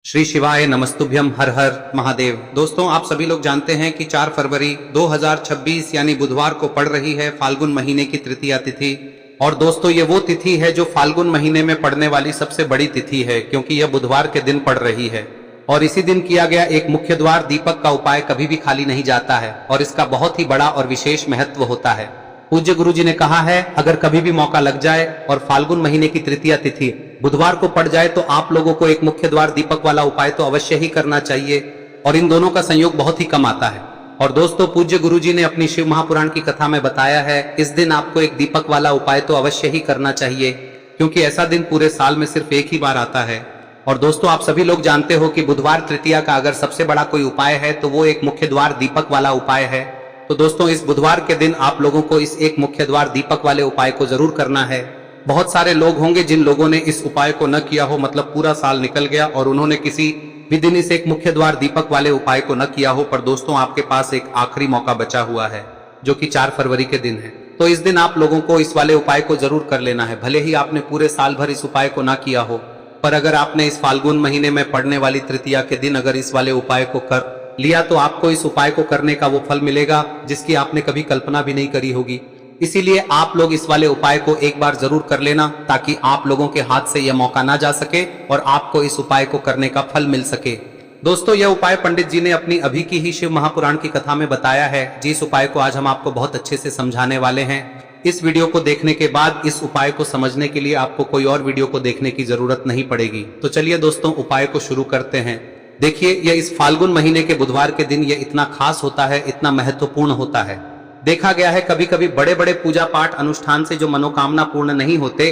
श्री शिवाय नमस्तुभ्यम, हर हर महादेव। दोस्तों, आप सभी लोग जानते हैं कि 4 फरवरी 2026 यानी बुधवार को पड़ रही है फाल्गुन महीने की तृतीया तिथि। और दोस्तों, ये वो तिथि है जो फाल्गुन महीने में पड़ने वाली सबसे बड़ी तिथि है, क्योंकि यह बुधवार के दिन पड़ रही है। और इसी दिन किया गया एक मुख्य द्वार दीपक का उपाय कभी भी खाली नहीं जाता है और इसका बहुत ही बड़ा और विशेष महत्व होता है। पूज्य गुरु जी ने कहा है, अगर कभी भी मौका लग जाए और फाल्गुन महीने की तृतीया तिथि बुधवार को पड़ जाए तो आप लोगों को एक मुख्य द्वार दीपक वाला उपाय तो अवश्य ही करना चाहिए। और इन दोनों का संयोग बहुत ही कम आता है। और दोस्तों, पूज्य गुरु जी ने अपनी शिव महापुराण की कथा में बताया है, इस दिन आपको एक दीपक वाला उपाय तो अवश्य ही करना चाहिए, क्योंकि ऐसा दिन पूरे साल में सिर्फ एक ही बार आता है। और दोस्तों, आप सभी लोग जानते हो कि बुधवार तृतीया का अगर सबसे बड़ा कोई उपाय है तो वो एक मुख्य द्वार दीपक वाला उपाय है। तो दोस्तों, इस बुधवार के दिन आप लोगों को इस एक मुख्य द्वार दीपक वाले उपाय को जरूर करना है। बहुत सारे लोग होंगे जिन लोगों ने इस उपाय को न किया हो, मतलब पूरा साल निकल गया और उन्होंने किसी भी दिन इस एक मुख्य द्वार दीपक वाले उपाय को न किया हो। पर दोस्तों, आपके पास एक आखिरी मौका बचा हुआ है, जो कि 4 फरवरी के दिन है। तो इस दिन आप लोगों को इस वाले उपाय को जरूर कर लेना है। भले ही आपने पूरे साल भर इस उपाय को ना किया हो, पर अगर आपने इस फाल्गुन महीने में पड़ने वाली तृतीया के दिन अगर इस वाले उपाय को कर लिया तो आपको इस उपाय को करने का वो फल मिलेगा जिसकी आपने कभी कल्पना भी नहीं करी होगी। इसीलिए आप लोग इस वाले उपाय को एक बार जरूर कर लेना, ताकि आप लोगों के हाथ से यह मौका ना जा सके और आपको इस उपाय को करने का फल मिल सके। दोस्तों, यह उपाय पंडित जी ने अपनी अभी की ही शिव महापुराण की कथा में बताया है, जिस उपाय को आज हम आपको बहुत अच्छे से समझाने वाले हैं। इस वीडियो को देखने के बाद इस उपाय को समझने के लिए आपको कोई और वीडियो को देखने की जरूरत नहीं पड़ेगी। तो चलिए दोस्तों, उपाय को शुरू करते हैं। देखिए, यह इस फाल्गुन महीने के बुधवार के दिन यह इतना खास होता है, इतना महत्वपूर्ण होता है। देखा गया है कभी कभी बड़े बड़े पूजा पाठ अनुष्ठान से जो मनोकामना पूर्ण नहीं होते,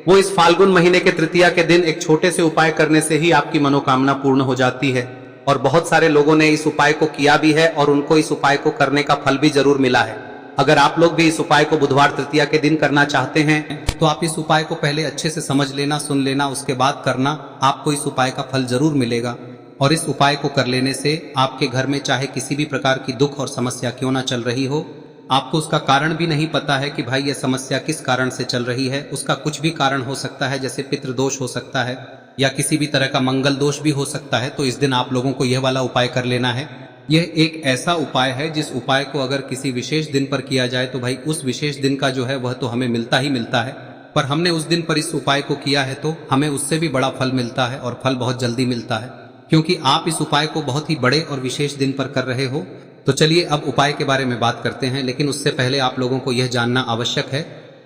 वो इस फाल्गुन महीने के तृतीया के दिन एक छोटे से उपाय करने से ही आपकी मनोकामना पूर्ण हो जाती है। और बहुत सारे लोगों ने इस उपाय को किया भी है और उनको इस उपाय को करने का फल भी जरूर मिला है। अगर आप लोग भी इस उपाय को बुधवार तृतीया के दिन करना चाहते हैं तो आप इस उपाय को पहले अच्छे से समझ लेना, सुन लेना, उसके बाद करना। आपको इस उपाय का फल जरूर मिलेगा। और इस उपाय को कर लेने से आपके घर में चाहे किसी भी प्रकार की दुख और समस्या क्यों ना चल रही हो, आपको उसका कारण भी नहीं पता है कि भाई यह समस्या किस कारण से चल रही है, उसका कुछ भी कारण हो सकता है, जैसे पितृदोष हो सकता है या किसी भी तरह का मंगल दोष भी हो सकता है। तो इस दिन आप लोगों को यह वाला उपाय कर लेना है। यह एक ऐसा उपाय है जिस उपाय को अगर किसी विशेष दिन पर किया जाए तो भाई उस विशेष दिन का जो है वह तो हमें मिलता ही मिलता है, पर हमने उस दिन पर इस उपाय को किया है तो हमें उससे भी बड़ा फल मिलता है और फल बहुत जल्दी मिलता है, क्योंकि आप इस उपाय को बहुत ही बड़े और विशेष दिन पर कर रहे हो। तो चलिए अब उपाय के बारे में बात करते हैं, लेकिन उससे पहले आप लोगों को यह जानना आवश्यक है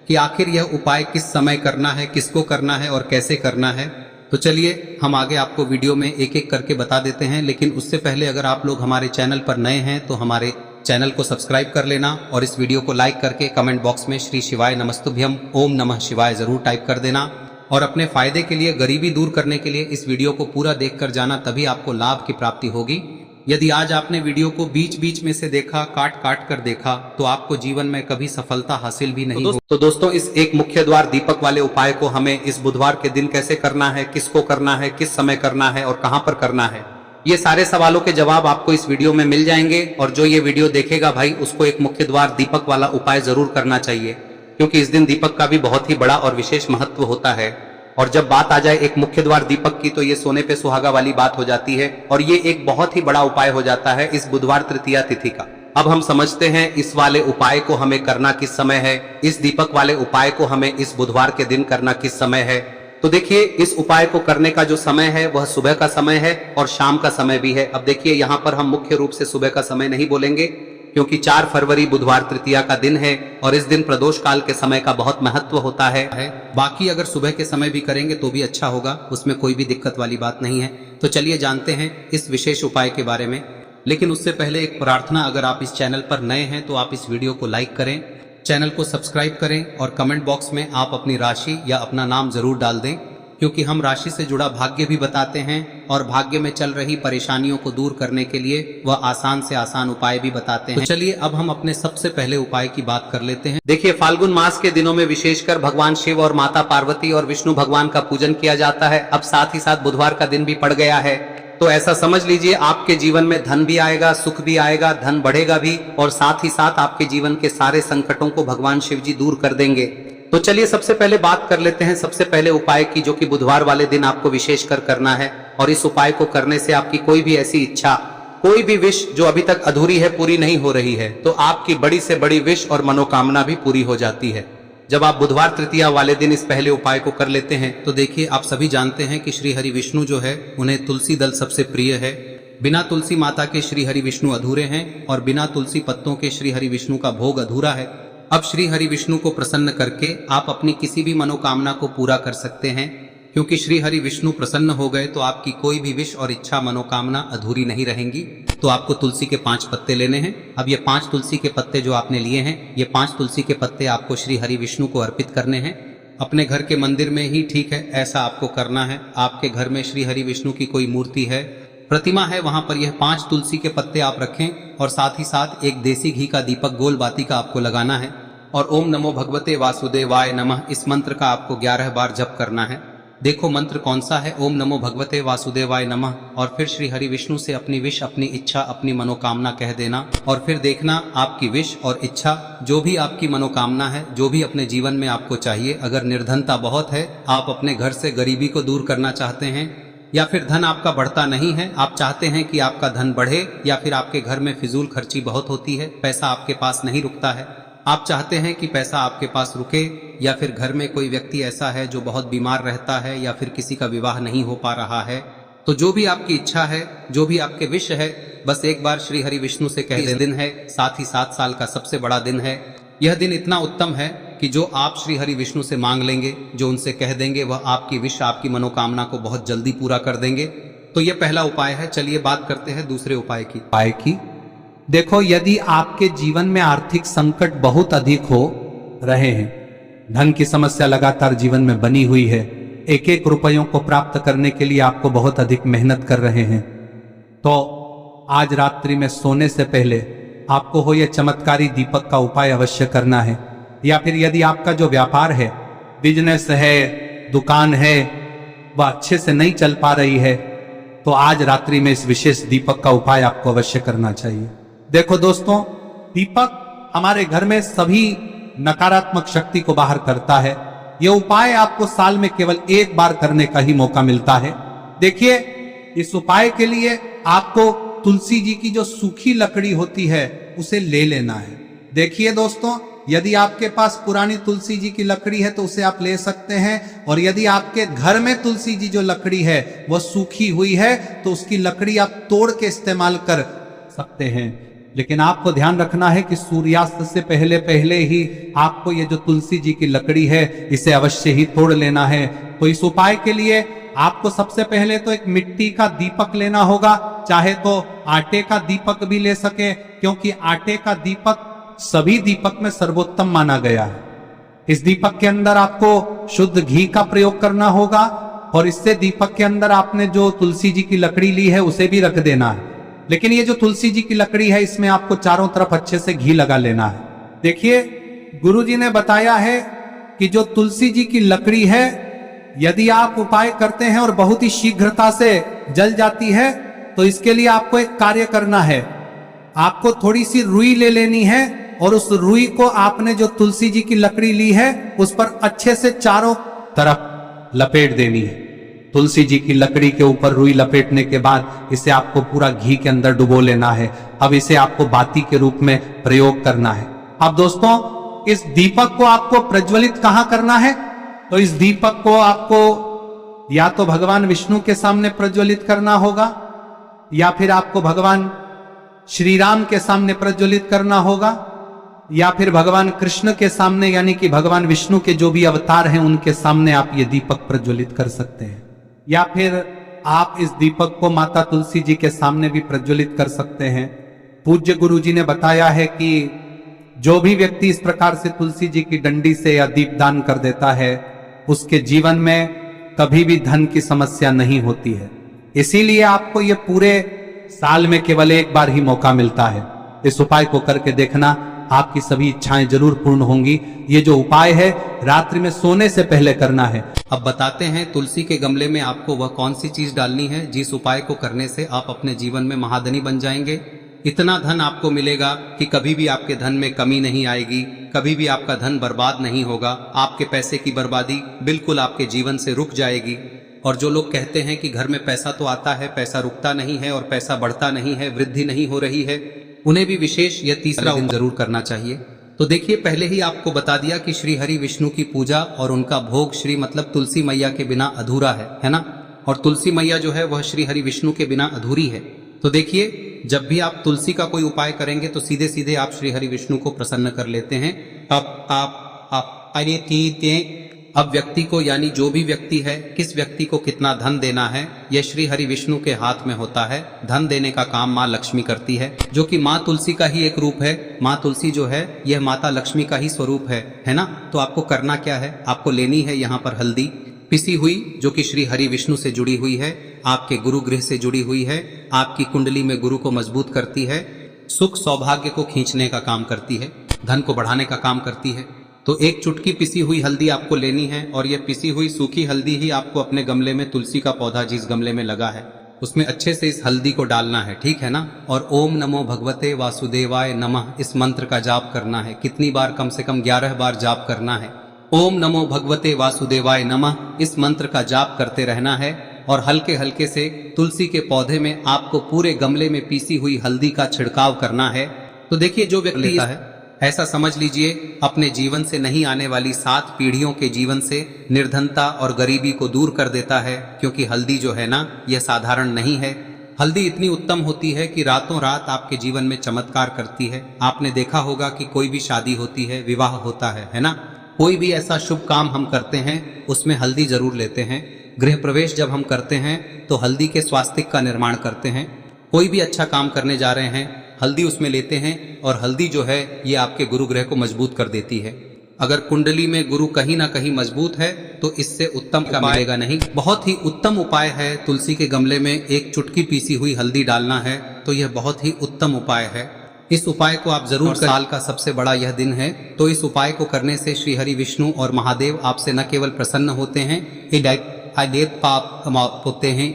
कि आखिर यह उपाय किस समय करना है, किसको करना है और कैसे करना है। तो चलिए हम आगे आपको वीडियो में एक एक करके बता देते हैं, लेकिन उससे पहले अगर आप लोग हमारे चैनल पर नए हैं तो हमारे चैनल को सब्सक्राइब कर लेना और इस वीडियो को लाइक करके कमेंट बॉक्स में श्री शिवाय नमस्तुभ्यम ओम नमः शिवाय जरूर टाइप कर देना। और अपने फायदे के लिए, गरीबी दूर करने के लिए इस वीडियो को पूरा देखकर जाना, तभी आपको लाभ की प्राप्ति होगी। यदि आज आपने वीडियो को बीच बीच में से देखा, काट काट कर देखा, तो आपको जीवन में कभी सफलता हासिल भी नहीं होगी। तो दोस्तों, इस एक मुख्य द्वार दीपक वाले उपाय को हमें इस बुधवार के दिन कैसे करना है, किसको करना है, किस समय करना है और कहां पर करना है, ये सारे सवालों के जवाब आपको इस वीडियो में मिल जाएंगे। और जो ये वीडियो देखेगा भाई, उसको एक मुख्य द्वार दीपक वाला उपाय जरूर करना चाहिए, क्योंकि इस दिन दीपक का भी बहुत ही बड़ा और विशेष महत्व होता है। और जब बात आ जाए एक मुख्य द्वार दीपक की, तो ये सोने पे सुहागा वाली बात हो जाती है और ये एक बहुत ही बड़ा उपाय हो जाता है इस बुधवार तृतीया तिथि का। अब हम समझते हैं इस वाले उपाय को हमें करना किस समय है, इस दीपक वाले उपाय को हमें इस बुधवार के दिन करना किस समय है। तो देखिए, इस उपाय को करने का जो समय है वह सुबह का समय है और शाम का समय भी है। अब देखिए, यहाँ पर हम मुख्य रूप से सुबह का समय नहीं बोलेंगे, क्योंकि 4 फरवरी बुधवार तृतीया का दिन है और इस दिन प्रदोष काल के समय का बहुत महत्व होता है। बाकी अगर सुबह के समय भी करेंगे तो भी अच्छा होगा, उसमें कोई भी दिक्कत वाली बात नहीं है। तो चलिए जानते हैं इस विशेष उपाय के बारे में। लेकिन उससे पहले एक प्रार्थना, अगर आप इस चैनल पर नए हैं तो आप इस वीडियो को लाइक करें, चैनल को सब्सक्राइब करें और कमेंट बॉक्स में आप अपनी राशि या अपना नाम जरूर डाल दें, क्योंकि हम राशि से जुड़ा भाग्य भी बताते हैं और भाग्य में चल रही परेशानियों को दूर करने के लिए वह आसान से आसान उपाय भी बताते हैं। तो चलिए अब हम अपने सबसे पहले उपाय की बात कर लेते हैं। देखिए, फाल्गुन मास के दिनों में विशेषकर भगवान शिव और माता पार्वती और विष्णु भगवान का पूजन किया जाता है। अब साथ ही साथ बुधवार का दिन भी पड़ गया है, तो ऐसा समझ लीजिए आपके जीवन में धन भी आएगा, सुख भी आएगा, धन बढ़ेगा भी और साथ ही साथ आपके जीवन के सारे संकटों को भगवान शिव जी दूर कर देंगे। तो चलिए सबसे पहले बात कर लेते हैं सबसे पहले उपाय की, जो कि बुधवार वाले दिन आपको विशेषकर करना है। और इस उपाय को करने से आपकी कोई भी ऐसी इच्छा, कोई भी विश जो अभी तक अधूरी है, पूरी नहीं हो रही है, तो आपकी बड़ी से बड़ी विश और मनोकामना भी पूरी हो जाती है जब आप बुधवार तृतीया वाले दिन इस पहले उपाय को कर लेते हैं। तो देखिए, आप सभी जानते हैं कि श्री हरि विष्णु जो है, उन्हें तुलसी दल सबसे प्रिय है। बिना तुलसी माता के श्री हरि विष्णु अधूरे हैं और बिना तुलसी पत्तों के श्री हरि विष्णु का भोग अधूरा है। अब श्री हरि विष्णु को प्रसन्न करके आप अपनी किसी भी मनोकामना को पूरा कर सकते हैं, क्योंकि श्री हरि विष्णु प्रसन्न हो गए तो आपकी कोई भी विश और इच्छा मनोकामना अधूरी नहीं रहेंगी। तो आपको तुलसी के 5 पत्ते लेने हैं। अब ये 5 तुलसी के पत्ते जो आपने लिए हैं, ये 5 तुलसी के पत्ते आपको श्री हरि विष्णु को अर्पित करने हैं। अपने घर के मंदिर में ही ठीक है, ऐसा आपको करना है। आपके घर में श्री हरि विष्णु की कोई मूर्ति है, प्रतिमा है, वहां पर यह 5 तुलसी के पत्ते आप रखें और साथ ही साथ एक देसी घी का दीपक गोल बाती का आपको लगाना है। और ओम नमो भगवते वासुदेवाय नमः, इस मंत्र का आपको 11 बार जप करना है। देखो मंत्र कौन सा है, ओम नमो भगवते वासुदेवाय नमः। और फिर श्री हरि विष्णु से अपनी विश, अपनी इच्छा, अपनी मनोकामना कह देना। और फिर देखना आपकी विश और इच्छा, जो भी आपकी मनोकामना है, जो भी अपने जीवन में आपको चाहिए। अगर निर्धनता बहुत है, आप अपने घर से गरीबी को दूर करना चाहते हैं, या फिर धन आपका बढ़ता नहीं है, आप चाहते हैं कि आपका धन बढ़े, या फिर आपके घर में फिजूल खर्ची बहुत होती है, पैसा आपके पास नहीं रुकता है, आप चाहते हैं कि पैसा आपके पास रुके, या फिर घर में कोई व्यक्ति ऐसा है जो बहुत बीमार रहता है, या फिर किसी का विवाह नहीं हो पा रहा है, तो जो भी आपकी इच्छा है, जो भी आपके विश है, बस एक बार श्री हरि विष्णु से कह दें। दिन है, साथ ही 7 साल का सबसे बड़ा दिन है। यह दिन इतना उत्तम है कि जो आप श्री हरि विष्णु से मांग लेंगे, जो उनसे कह देंगे, वह आपकी विश, आपकी मनोकामना को बहुत जल्दी पूरा कर देंगे। तो यह पहला उपाय है। चलिए बात करते हैं दूसरे उपाय की। देखो, यदि आपके जीवन में आर्थिक संकट बहुत अधिक हो रहे हैं, धन की समस्या लगातार जीवन में बनी हुई है, एक एक रुपयों को प्राप्त करने के लिए आपको बहुत अधिक मेहनत कर रहे हैं, तो आज रात्रि में सोने से पहले आपको हो यह चमत्कारी दीपक का उपाय अवश्य करना है। या फिर यदि आपका जो व्यापार है, बिजनेस है, दुकान है, वह अच्छे से नहीं चल पा रही है, तो आज रात्रि में इस विशेष दीपक का उपाय आपको अवश्य करना चाहिए। देखो दोस्तों, दीपक हमारे घर में सभी नकारात्मक शक्ति को बाहर करता है। यह उपाय आपको साल में केवल 1 बार करने का ही मौका मिलता है। देखिए, इस उपाय के लिए आपको तुलसी जी की जो सूखी लकड़ी होती है, उसे ले लेना है। देखिए दोस्तों, यदि आपके पास पुरानी तुलसी जी की लकड़ी है तो उसे आप ले सकते हैं, और यदि आपके घर में तुलसी जी जो लकड़ी है वह सूखी हुई है तो उसकी लकड़ी आप तोड़ के इस्तेमाल कर सकते हैं। लेकिन आपको ध्यान रखना है कि सूर्यास्त से पहले पहले ही आपको ये जो तुलसी जी की लकड़ी है, इसे अवश्य ही तोड़ लेना है। तो इस उपाय के लिए आपको सबसे पहले तो एक मिट्टी का दीपक लेना होगा, चाहे तो आटे का दीपक भी ले सके, क्योंकि आटे का दीपक सभी दीपक में सर्वोत्तम माना गया है। इस दीपक के अंदर आपको शुद्ध घी का प्रयोग करना होगा, और इससे दीपक के अंदर आपने जो तुलसी जी की लकड़ी ली है उसे भी रख देना है। लेकिन ये जो तुलसी जी की लकड़ी है, इसमें आपको चारों तरफ अच्छे से घी लगा लेना है। देखिए, गुरु जी ने बताया है कि जो तुलसी जी की लकड़ी है, यदि आप उपाय करते हैं और बहुत ही शीघ्रता से जल जाती है, तो इसके लिए आपको एक कार्य करना है। आपको थोड़ी सी रुई ले लेनी है, और उस रुई को आपने जो तुलसी जी की लकड़ी ली है उस पर अच्छे से चारों तरफ लपेट देनी है। तुलसी जी की लकड़ी के ऊपर रुई लपेटने के बाद इसे आपको पूरा घी के अंदर डुबो लेना है। अब इसे आपको बाती के रूप में प्रयोग करना है। अब दोस्तों, इस दीपक को आपको प्रज्वलित कहां करना है? तो इस दीपक को आपको या तो भगवान विष्णु के सामने प्रज्वलित करना होगा, या फिर आपको भगवान श्री राम के सामने प्रज्वलित करना होगा, या फिर भगवान कृष्ण के सामने, यानी कि भगवान विष्णु के जो भी अवतार हैं उनके सामने आप ये दीपक प्रज्वलित कर सकते हैं। या फिर आप इस दीपक को माता तुलसी जी के सामने भी प्रज्वलित कर सकते हैं। पूज्य गुरु जी ने बताया है कि जो भी व्यक्ति इस प्रकार से तुलसी जी की डंडी से या दीपदान कर देता है, उसके जीवन में कभी भी धन की समस्या नहीं होती है। इसीलिए आपको ये पूरे साल में केवल 1 बार ही मौका मिलता है। इस उपाय को करके देखना, आपकी सभी इच्छाएं जरूर पूर्ण होंगी। ये जो उपाय है रात्रि में सोने से पहले करना है। अब बताते हैं तुलसी के गमले में आपको वह कौन सी चीज डालनी है जिस उपाय को करने से आप अपने जीवन में महाधनी बन जाएंगे। इतना धन आपको मिलेगा कि कभी भी आपके धन में कमी नहीं आएगी, कभी भी आपका धन बर्बाद नहीं होगा। आपके पैसे की बर्बादी बिल्कुल आपके जीवन से रुक जाएगी। और जो लोग कहते हैं कि घर में पैसा तो आता है, पैसा रुकता नहीं है और पैसा बढ़ता नहीं है, वृद्धि नहीं हो रही है, उन्हें भी विशेष यह तीसरा दिन जरूर करना चाहिए। तो देखिए, पहले ही आपको बता दिया कि श्री हरि विष्णु की पूजा और उनका भोग श्री मतलब तुलसी मैया के बिना अधूरा है ना। और तुलसी मैया जो है वह श्री हरि विष्णु के बिना अधूरी है। तो देखिए, जब भी आप तुलसी का कोई उपाय करेंगे तो सीधे सीधे आप श्री हरि विष्णु को प्रसन्न कर लेते हैं। अब व्यक्ति को, यानी जो भी व्यक्ति है, किस व्यक्ति को कितना धन देना है, यह श्री हरि विष्णु के हाथ में होता है। धन देने का काम माँ लक्ष्मी करती है, जो कि माँ तुलसी का ही एक रूप है। माँ तुलसी जो है यह माता लक्ष्मी का ही स्वरूप है ना। तो आपको करना क्या है, आपको लेनी है यहाँ पर हल्दी पिसी हुई, जो कि श्री हरि विष्णु से जुड़ी हुई है, आपके गुरु गृह से जुड़ी हुई है, आपकी कुंडली में गुरु को मजबूत करती है, सुख सौभाग्य को खींचने का काम करती है, धन को बढ़ाने का काम करती है। तो एक चुटकी पिसी हुई हल्दी आपको लेनी है और यह पिसी हुई सूखी हल्दी ही आपको अपने गमले में, तुलसी का पौधा जिस गमले में लगा है उसमें अच्छे से इस हल्दी को डालना है, ठीक है ना। और ओम नमो भगवते वासुदेवाय नमः इस मंत्र का जाप करना है। कितनी बार? कम से कम 11 बार जाप करना है। ओम नमो भगवते वासुदेवाय नमः इस मंत्र का जाप करते रहना है और हल्के हल्के से तुलसी के पौधे में आपको पूरे गमले में पीसी हुई हल्दी का छिड़काव करना है। तो देखिए, जो व्यक्ति लेता है, ऐसा समझ लीजिए अपने जीवन से नहीं आने वाली 7 पीढ़ियों के जीवन से निर्धनता और गरीबी को दूर कर देता है। क्योंकि हल्दी जो है ना, यह साधारण नहीं है। हल्दी इतनी उत्तम होती है कि रातों रात आपके जीवन में चमत्कार करती है। आपने देखा होगा कि कोई भी शादी होती है, विवाह होता है ना, कोई भी ऐसा शुभ काम हम करते हैं उसमें हल्दी जरूर लेते हैं। गृह प्रवेश जब हम करते हैं तो हल्दी के स्वास्तिक का निर्माण करते हैं। कोई भी अच्छा काम करने जा रहे हैं, हल्दी उसमें लेते हैं और हल्दी जो है ये आपके गुरु ग्रह को मजबूत कर देती है। अगर कुंडली में गुरु कहीं ना कहीं मजबूत है तो इससे उत्तम का मिलेगा नहीं। बहुत ही उत्तम उपाय है, तुलसी के गमले में एक चुटकी पीसी हुई हल्दी डालना है, तो यह बहुत ही उत्तम उपाय है। इस उपाय को आप जरूर, साल का सबसे बड़ा यह दिन है, तो इस उपाय को करने से श्री हरि विष्णु और महादेव आपसे न केवल प्रसन्न होते हैं, पाप होते हैं,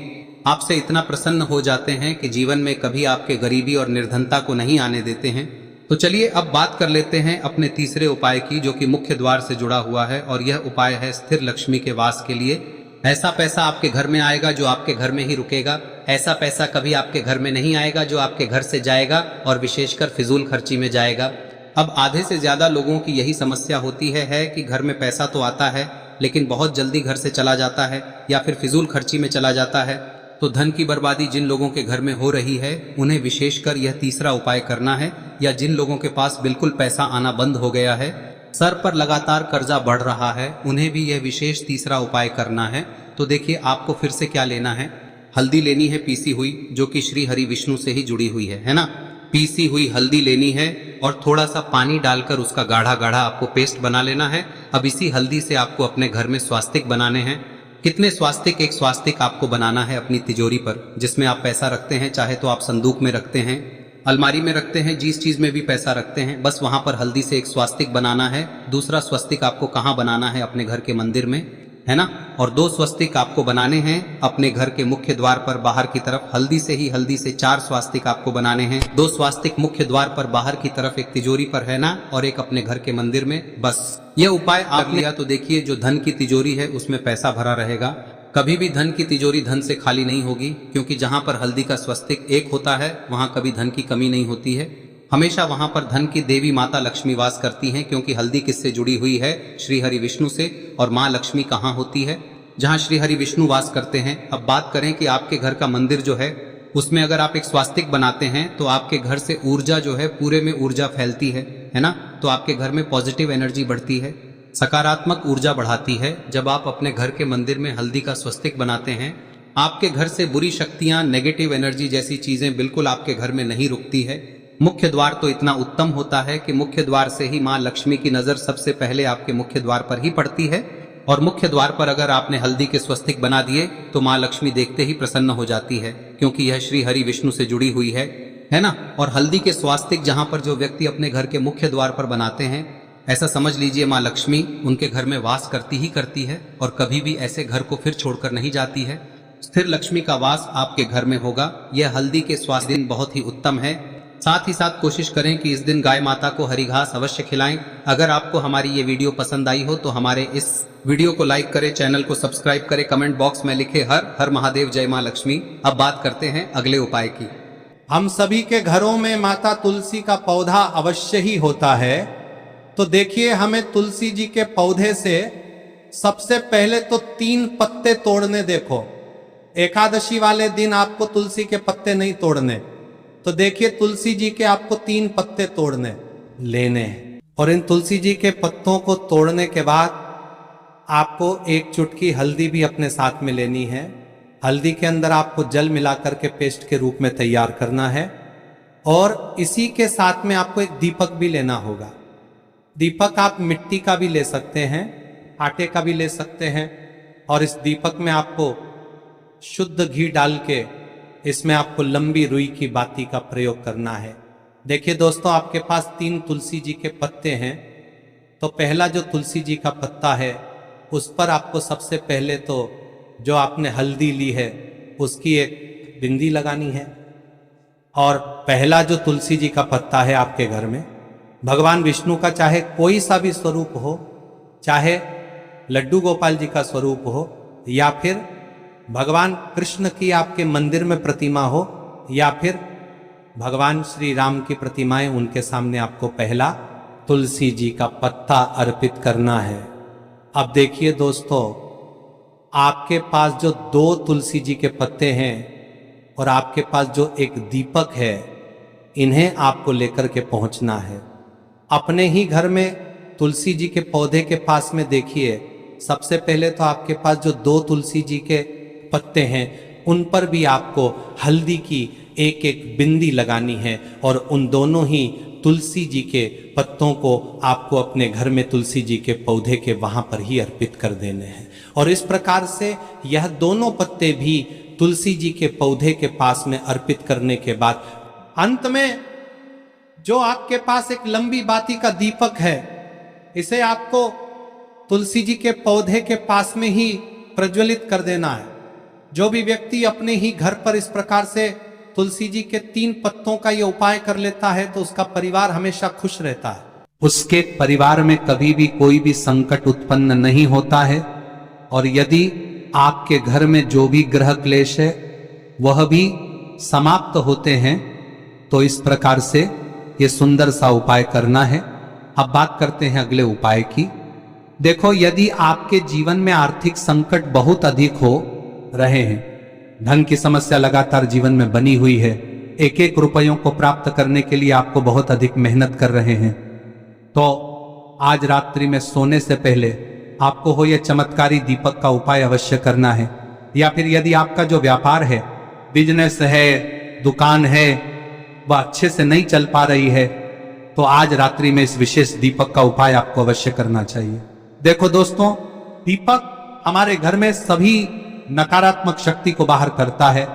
आपसे इतना प्रसन्न हो जाते हैं कि जीवन में कभी आपके गरीबी और निर्धनता को नहीं आने देते हैं। तो चलिए अब बात कर लेते हैं अपने तीसरे उपाय की, जो कि मुख्य द्वार से जुड़ा हुआ है। और यह उपाय है स्थिर लक्ष्मी के वास के लिए। ऐसा पैसा आपके घर में आएगा जो आपके घर में ही रुकेगा। ऐसा पैसा कभी आपके घर में नहीं आएगा जो आपके घर से जाएगा और विशेषकर फिजूल खर्ची में जाएगा। अब आधे से ज्यादा लोगों की यही समस्या होती है कि घर में पैसा तो आता है लेकिन बहुत जल्दी घर से चला जाता है या फिर फिजूल खर्ची में चला जाता है। तो धन की बर्बादी जिन लोगों के घर में हो रही है उन्हें विशेषकर यह तीसरा उपाय करना है। या जिन लोगों के पास बिल्कुल पैसा आना बंद हो गया है, सर पर लगातार कर्जा बढ़ रहा है, उन्हें भी यह विशेष तीसरा उपाय करना है। तो देखिए, आपको फिर से क्या लेना है, हल्दी लेनी है पीसी हुई, जो कि श्री हरि विष्णु से ही जुड़ी हुई है ना। पीसी हुई हल्दी लेनी है और थोड़ा सा पानी डालकर उसका गाढ़ा गाढ़ा आपको पेस्ट बना लेना है। अब इसी हल्दी से आपको अपने घर में स्वास्तिक बनाने हैं। कितने स्वास्तिक? एक स्वास्तिक आपको बनाना है अपनी तिजोरी पर, जिसमें आप पैसा रखते हैं। चाहे तो आप संदूक में रखते हैं, अलमारी में रखते हैं, जिस चीज में भी पैसा रखते हैं, बस वहां पर हल्दी से एक स्वास्तिक बनाना है। दूसरा स्वस्तिक आपको कहाँ बनाना है? अपने घर के मंदिर में, है ना। और 2 स्वस्तिक आपको बनाने हैं अपने घर के मुख्य द्वार पर बाहर की तरफ। हल्दी से 4 स्वास्तिक आपको बनाने हैं। 2 स्वास्तिक मुख्य द्वार पर बाहर की तरफ, एक तिजोरी पर, है ना, और एक अपने घर के मंदिर में। बस यह उपाय आप लिया तो देखिए, जो धन की तिजोरी है उसमें पैसा भरा रहेगा। कभी भी धन की तिजोरी धन से खाली नहीं होगी, क्योंकि जहां पर हल्दी का स्वस्तिक एक होता है वहां कभी धन की कमी नहीं होती है। हमेशा वहां पर धन की देवी माता लक्ष्मी वास करती हैं, क्योंकि हल्दी किससे जुड़ी हुई है? श्री हरि विष्णु से। और माँ लक्ष्मी कहाँ होती है? जहाँ श्री हरि विष्णु वास करते हैं। अब बात करें कि आपके घर का मंदिर जो है उसमें अगर आप एक स्वास्तिक बनाते हैं तो आपके घर से ऊर्जा जो है, पूरे में ऊर्जा फैलती है ना। तो आपके घर में पॉजिटिव एनर्जी बढ़ती है, सकारात्मक ऊर्जा बढ़ाती है। जब आप अपने घर के मंदिर में हल्दी का स्वस्तिक बनाते हैं, आपके घर से बुरी शक्तियां, नेगेटिव एनर्जी जैसी चीजें बिल्कुल आपके घर में नहीं रुकती है। मुख्य द्वार तो इतना उत्तम होता है कि मुख्य द्वार से ही माँ लक्ष्मी की नजर सबसे पहले आपके मुख्य द्वार पर ही पड़ती है। और मुख्य द्वार पर अगर आपने हल्दी के स्वस्तिक बना दिए तो माँ लक्ष्मी देखते ही प्रसन्न हो जाती है, क्योंकि यह श्री हरि विष्णु से जुड़ी हुई है ना। और हल्दी के स्वास्तिक जहां पर जो व्यक्ति अपने घर के मुख्य द्वार पर बनाते हैं, ऐसा समझ लीजिए माँ लक्ष्मी उनके घर में वास करती ही करती है और कभी भी ऐसे घर को फिर छोड़कर नहीं जाती है। स्थिर लक्ष्मी का वास आपके घर में होगा। यह हल्दी के स्वास्थ्य दिन बहुत ही उत्तम है। साथ ही साथ कोशिश करें कि इस दिन गाय माता को हरी घास अवश्य खिलाएं। अगर आपको हमारी ये वीडियो पसंद आई हो तो हमारे इस वीडियो को लाइक करें, चैनल को सब्सक्राइब करें, कमेंट बॉक्स में लिखे हर हर महादेव, जय मां लक्ष्मी। अब बात करते हैं अगले उपाय की। हम सभी के घरों में माता तुलसी का पौधा अवश्य ही होता है। तो देखिए, हमें तुलसी जी के पौधे से सबसे पहले तो 3 पत्ते तोड़ने। देखो, एकादशी वाले दिन आपको तुलसी के पत्ते नहीं तोड़ने। तो देखिए, तुलसी जी के आपको 3 पत्ते तोड़ने लेने हैं। और इन तुलसी जी के पत्तों को तोड़ने के बाद आपको 1 चुटकी हल्दी भी अपने साथ में लेनी है। हल्दी के अंदर आपको जल मिलाकर के पेस्ट के रूप में तैयार करना है। और इसी के साथ में आपको एक दीपक भी लेना होगा। दीपक आप मिट्टी का भी ले सकते हैं, आटे का भी ले सकते हैं। और इस दीपक में आपको शुद्ध घी डाल के इसमें आपको लंबी रुई की बाती का प्रयोग करना है। देखिए दोस्तों, आपके पास 3 तुलसी जी के पत्ते हैं। तो पहला जो तुलसी जी का पत्ता है उस पर आपको सबसे पहले तो जो आपने हल्दी ली है उसकी एक बिंदी लगानी है। और पहला जो तुलसी जी का पत्ता है आपके घर में, भगवान विष्णु का चाहे कोई सा भी स्वरूप हो, चाहे लड्डू गोपाल जी का स्वरूप हो, या फिर भगवान कृष्ण की आपके मंदिर में प्रतिमा हो, या फिर भगवान श्री राम की प्रतिमाएं, उनके सामने आपको पहला तुलसी जी का पत्ता अर्पित करना है। अब देखिए दोस्तों, आपके पास जो 2 तुलसी जी के पत्ते हैं और आपके पास जो एक दीपक है, इन्हें आपको लेकर के पहुंचना है। अपने ही घर में तुलसी जी के पौधे के पास में देखिए, सबसे पहले तो आपके पास जो 2 तुलसी जी के पत्ते हैं उन पर भी आपको हल्दी की एक एक बिंदी लगानी है। और उन दोनों ही तुलसी जी के पत्तों को आपको अपने घर में तुलसी जी के पौधे के वहां पर ही अर्पित कर देने हैं। और इस प्रकार से यह दोनों पत्ते भी तुलसी जी के पौधे के पास में अर्पित करने के बाद अंत में जो आपके पास एक लंबी बाती का दीपक है, इसे आपको तुलसी जी के पौधे के पास में ही प्रज्वलित कर देना है। जो भी व्यक्ति अपने ही घर पर इस प्रकार से तुलसी जी के 3 पत्तों का ये उपाय कर लेता है तो उसका परिवार हमेशा खुश रहता है। उसके परिवार में कभी भी कोई भी संकट उत्पन्न नहीं होता है। और यदि आपके घर में जो भी ग्रह क्लेश है वह भी समाप्त होते हैं। तो इस प्रकार से ये सुंदर सा उपाय करना है। अब बात करते हैं अगले उपाय की। देखो, यदि आपके जीवन में आर्थिक संकट बहुत अधिक हो रहे हैं, धन की समस्या लगातार जीवन में बनी हुई है, एक एक रुपयों को प्राप्त करने के लिए आपको बहुत अधिक मेहनत कर रहे हैं, तो आज रात्रि में सोने से पहले आपको हो यह चमत्कारी दीपक का उपाय अवश्य करना है। या फिर यदि आपका जो व्यापार है, बिजनेस है, दुकान है, वह अच्छे से नहीं चल पा रही है, तो आज रात्रि में इस विशेष दीपक का उपाय आपको अवश्य करना चाहिए। देखो दोस्तों, दीपक हमारे घर में सभी नकारात्मक शक्ति को बाहर करता है।